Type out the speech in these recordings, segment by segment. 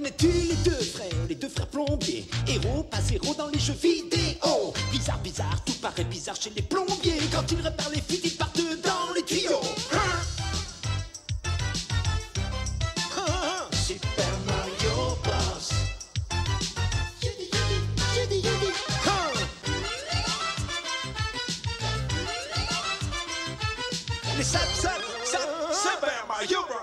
connais-tu les deux frères plombiers? Héros, pas zéro dans les jeux vidéo. Bizarre, bizarre, tout paraît bizarre chez les plombiers. Quand ils réparent les fuites, ils partent dans les tuyaux. Super Mario Bros. Les Super Mario Bros.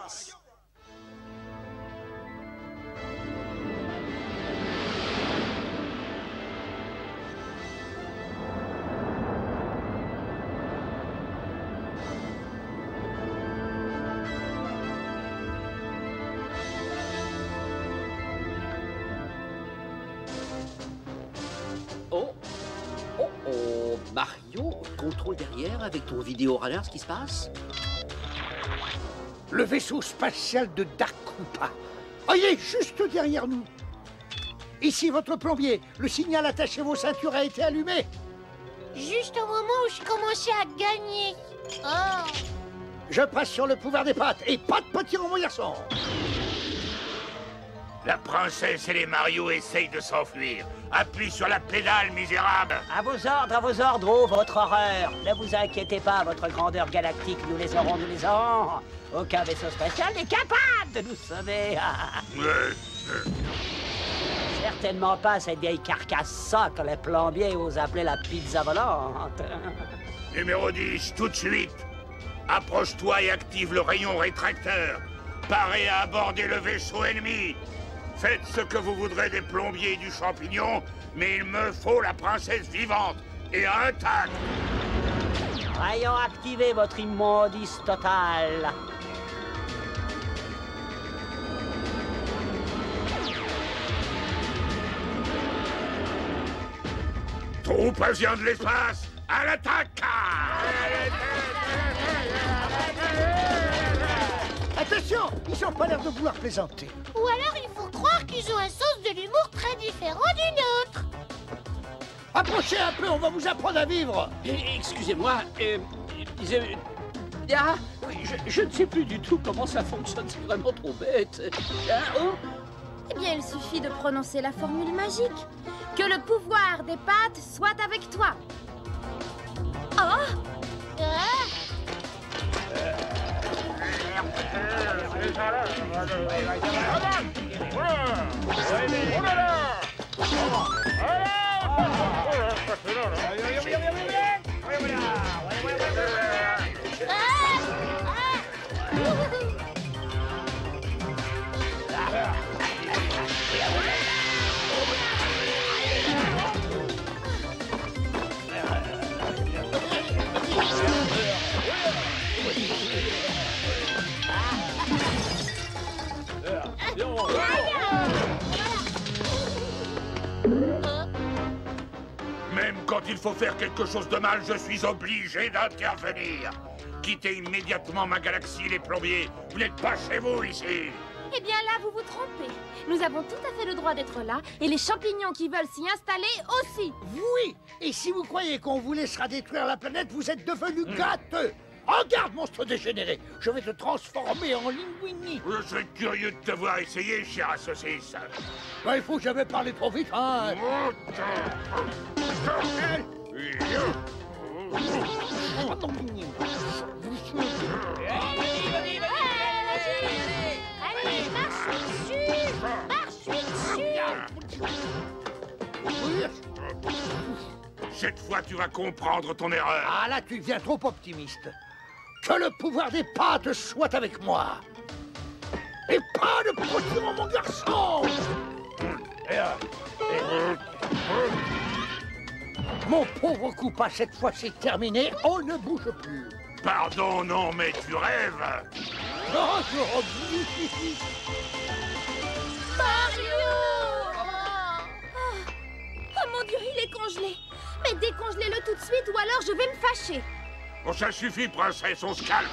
Mario, contrôle derrière avec ton vidéo radar ce qui se passe? Le vaisseau spatial de Dark Koopa. Oh, il est juste derrière nous. Ici votre plombier. Le signal attaché à vos ceintures a été allumé. Juste au moment où je commençais à gagner. Oh. Je passe sur le pouvoir des pattes et pas de petit mon garçon. La princesse et les Mario essayent de s'enfuir. Appuie sur la pédale, misérable. À vos ordres, oh, votre horreur. Ne vous inquiétez pas, votre grandeur galactique, nous les aurons, nous les aurons. Aucun vaisseau spatial n'est capable de nous sauver. Certainement pas cette vieille carcasse ça que les plombiers osent appeler la pizza volante. Numéro 10, tout de suite. Approche-toi et active le rayon rétracteur. Parez à aborder le vaisseau ennemi. Faites ce que vous voudrez des plombiers et du champignon, mais il me faut la princesse vivante et intacte. Ayons activé votre immondice total. Troupe vient de l'espace, à l'attaque! Attention, ils n'ont pas l'air de vouloir plaisanter. Ou alors il faut croire qu'ils ont un sens de l'humour très différent du nôtre. Approchez un peu, on va vous apprendre à vivre. Excusez-moi, je ne sais plus du tout comment ça fonctionne, c'est vraiment trop bête. Eh bien, il suffit de prononcer la formule magique. Que le pouvoir des pattes soit avec toi. Oh! Même quand il faut faire quelque chose de mal, je suis obligé d'intervenir. Quittez immédiatement ma galaxie, les plombiers. Vous n'êtes pas chez vous, ici. Eh bien là, vous vous trompez. Nous avons tout à fait le droit d'être là, et les champignons qui veulent s'y installer aussi. Oui, et si vous croyez qu'on vous laissera détruire la planète, vous êtes devenu gâteux. Regarde, monstre dégénéré, je vais te transformer en linguini. Je serais curieux de te voir essayer, cher saucisse. Ben, il faut jamais parler trop vite, hein. Allez, marche dessus! Marche dessus! Cette fois, tu vas comprendre ton erreur. Ah là, tu deviens trop optimiste. Que le pouvoir des pattes soit avec moi. Et pas de potion, mon garçon. Mon pauvre Koopa, cette fois c'est terminé, on ne bouge plus. Pardon, non, mais tu rêves. Non, Mario! Oh mon Dieu, il est congelé. Mais décongelez-le tout de suite ou alors je vais me fâcher. Bon, ça suffit, princesse, on se calme.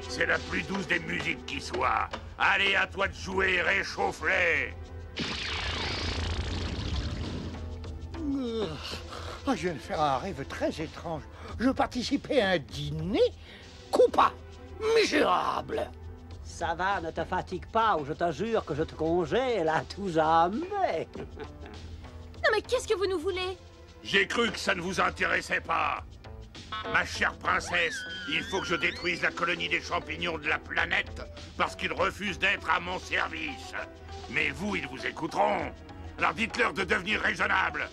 C'est la plus douce des musiques qui soit. Allez, à toi de jouer et réchauffe-les. Oh, je viens de faire un rêve très étrange. Je participais à un dîner. Koopa, misérable. Ça va, ne te fatigue pas ou je te jure que je te congèle à tout jamais. Non mais qu'est-ce que vous nous voulez? J'ai cru que ça ne vous intéressait pas. Ma chère princesse, il faut que je détruise la colonie des champignons de la planète parce qu'ils refusent d'être à mon service. Mais vous, ils vous écouteront. Alors dites-leur de devenir raisonnable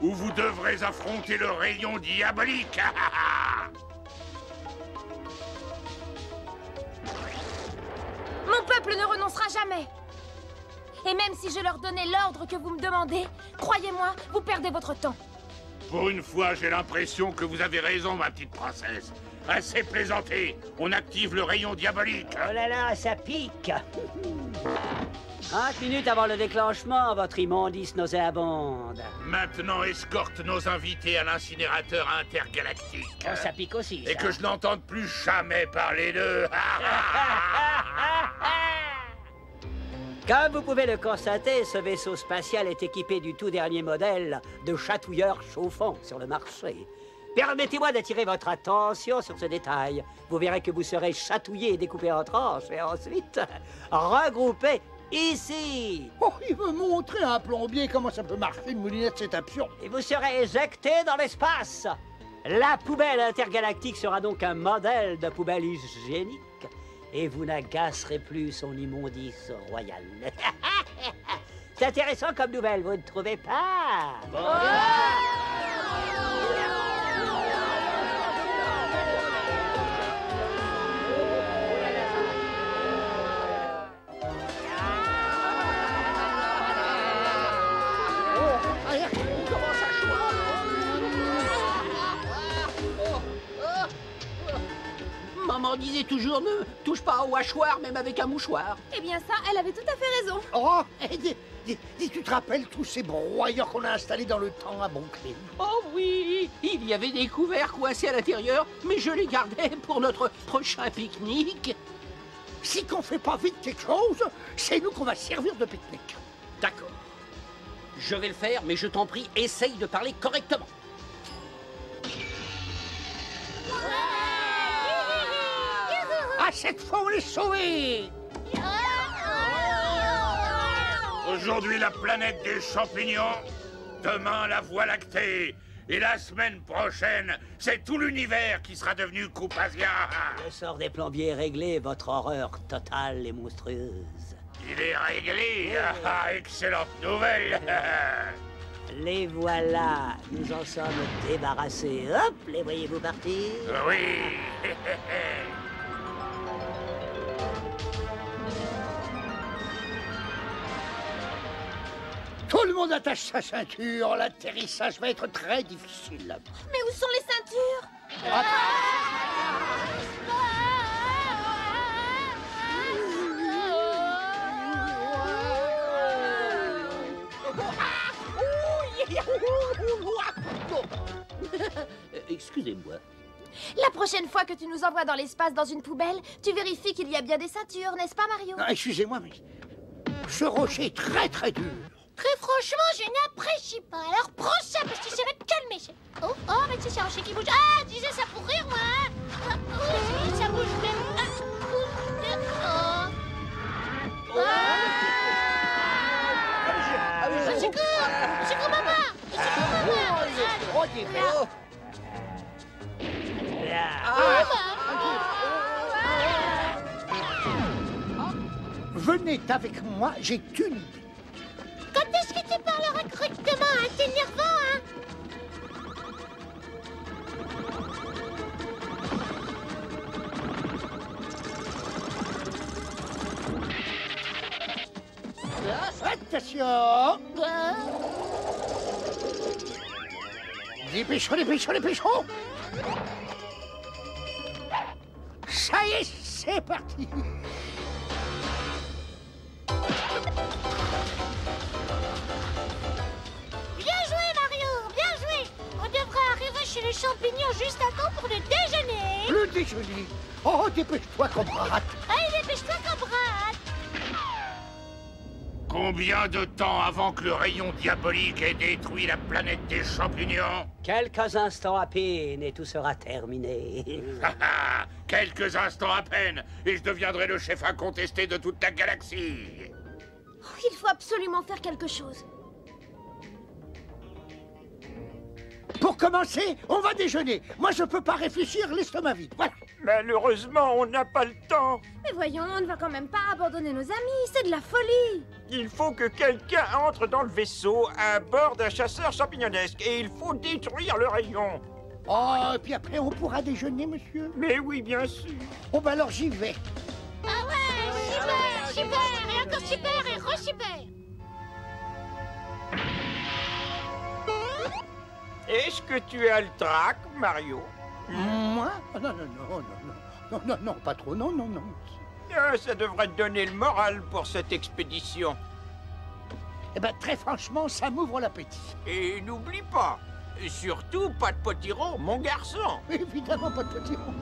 ou vous devrez affronter le rayon diabolique. Mon peuple ne renoncera jamais. Et même si je leur donnais l'ordre que vous me demandez, croyez-moi, vous perdez votre temps. Pour une fois, j'ai l'impression que vous avez raison, ma petite princesse. Assez plaisanté, on active le rayon diabolique. Oh là là, ça pique. 30 minutes avant le déclenchement, votre immondice nauséabonde. Maintenant, escorte nos invités à l'incinérateur intergalactique. Oh, ça pique aussi, Et ça. que je n'entende plus jamais parler d'eux. Comme vous pouvez le constater, ce vaisseau spatial est équipé du tout dernier modèle de chatouilleur chauffant sur le marché. Permettez-moi d'attirer votre attention sur ce détail. Vous verrez que vous serez chatouillé et découpé en tranches et ensuite regroupé ici. Oh, il veut montrer à un plombier comment ça peut marcher une moulinette, c'est absurde. Et vous serez éjecté dans l'espace. La poubelle intergalactique sera donc un modèle de poubelle hygiénique. Et vous n'agacerez plus son immondice royale. C'est intéressant comme nouvelle, vous ne trouvez pas? Maman disait toujours ne touche pas au hachoir, même avec un mouchoir. Eh bien ça, elle avait tout à fait raison. Oh, tu te rappelles tous ces broyeurs qu'on a installés dans le temps à Bonclé? Oh oui, il y avait des couverts coincés à l'intérieur, mais je les gardais pour notre prochain pique-nique. Si qu'on fait pas vite quelque chose, c'est nous qu'on va servir de pique-nique. D'accord. Je vais le faire, mais je t'en prie, essaye de parler correctement. Ah, cette fois, on est sauvés! Aujourd'hui, la planète des champignons. Demain, la Voie lactée. Et la semaine prochaine, c'est tout l'univers qui sera devenu Koopasia. Le sort des plombiers est réglé, votre horreur totale et monstrueuse. Il est réglé. Ah, excellente nouvelle. Les voilà, nous en sommes débarrassés. Hop, les voyez-vous partir? Oui. Tout le monde attache sa ceinture, l'atterrissage va être très difficile. Mais où sont les ceintures? Excusez-moi. La prochaine fois que tu nous envoies dans l'espace dans une poubelle, tu vérifies qu'il y a bien des ceintures, n'est-ce pas, Mario? Non, excusez-moi, mais ce rocher est très très dur. Très franchement, je n'apprécie pas. Alors prends ça, parce que ça va te calmer. Oh, mais c'est un rocher qui bouge. Ah, je disais ça pour rire, moi. Ça bouge même. C'est comme maman. Venez avec moi, j'ai une idée. Quand est-ce que tu parleras correctement, hein? T'es nerveux, hein? Attention! Dépêchons, dépêchons, dépêchons! Ça y est, c'est parti! Bien joué, Mario, bien joué. On devrait arriver chez les champignons juste à temps pour le déjeuner. Le déjeuner! Oh, dépêche-toi, Cobra. Allez, dépêche-toi, Cobra. Combien de temps avant que le rayon diabolique ait détruit la planète des champignons? Quelques instants à peine et tout sera terminé. Quelques instants à peine, et je deviendrai le chef incontesté de toute la galaxie. Oh, il faut absolument faire quelque chose. Pour commencer, on va déjeuner. Moi, je peux pas réfléchir l'estomac vide. Voilà. Malheureusement, on n'a pas le temps. Mais voyons, on ne va quand même pas abandonner nos amis, c'est de la folie. Il faut que quelqu'un entre dans le vaisseau à bord d'un chasseur champignonesque et il faut détruire le rayon. Oh, et puis après, on pourra déjeuner, monsieur. Mais oui, bien sûr. Oh, bah alors j'y vais. Ah ouais, super, super, et encore super, et re-super. Est-ce que tu as le trac, Mario? Moi? Oh, non, non, non, non, non, non, non, non, pas trop, non, non, non. Ah, ça devrait te donner le moral pour cette expédition. Eh ben, très franchement, ça m'ouvre l'appétit. Et n'oublie pas, surtout pas de potiron, mon garçon. Évidemment, pas de petit rond.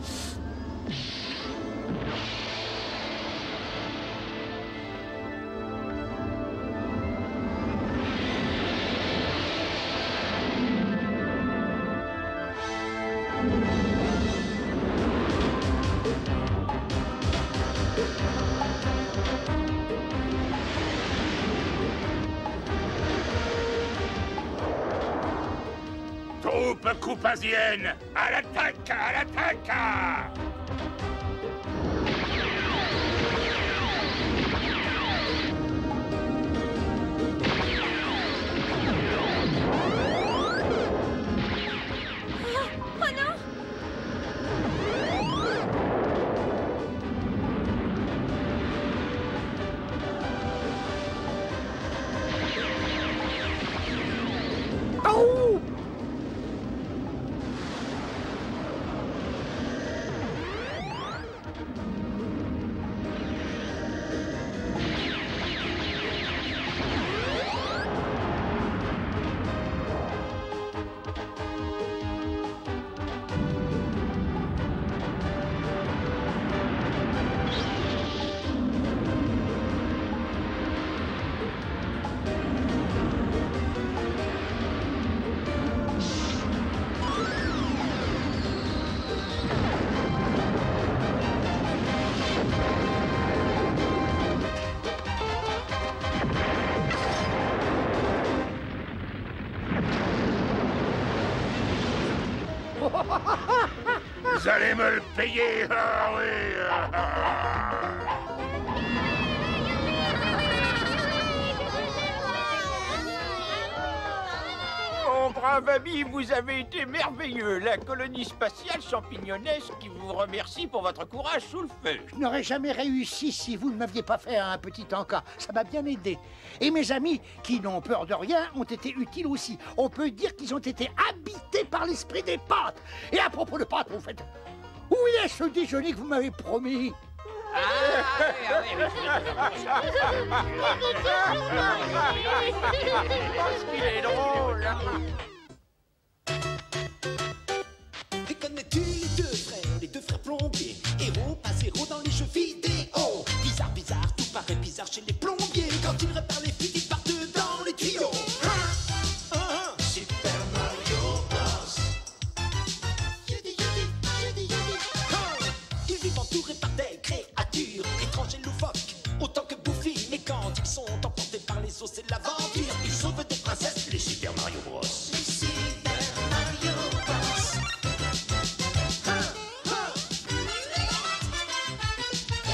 Troupe coupasienne, à l'attaque, à l'attaque! Oh non! Oh! Vous allez me le payer, ah oui! Mon brave ami, vous avez été merveilleux. La colonie spatiale champignonesque qui vous remercie pour votre courage sous le feu. Je n'aurais jamais réussi si vous ne m'aviez pas fait un petit encas. Ça m'a bien aidé. Et mes amis, qui n'ont peur de rien, ont été utiles aussi. On peut dire qu'ils ont été habités par l'esprit des pâtes. Et à propos de pâtes, vous faites... Où est ce déjeuner que vous m'avez promis? Il est drôle. Et connais-tu les deux frères plombiers? Héros, pas zéro dans les jeux vidéo. Bizarre, bizarre, tout paraît bizarre chez les plombiers. Quand ils réparent les fuites, ils partent dans les tuyaux. Super Mario Bros. Ils vivent entourés par des créatures étranges et loufoques, autant que bouffies. Mais quand ils sont emportés par les eaux, c'est de l'aventure. Ils sauvent des princesses, les Super Mario Bros. Les Super Mario Bros.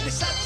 Les salles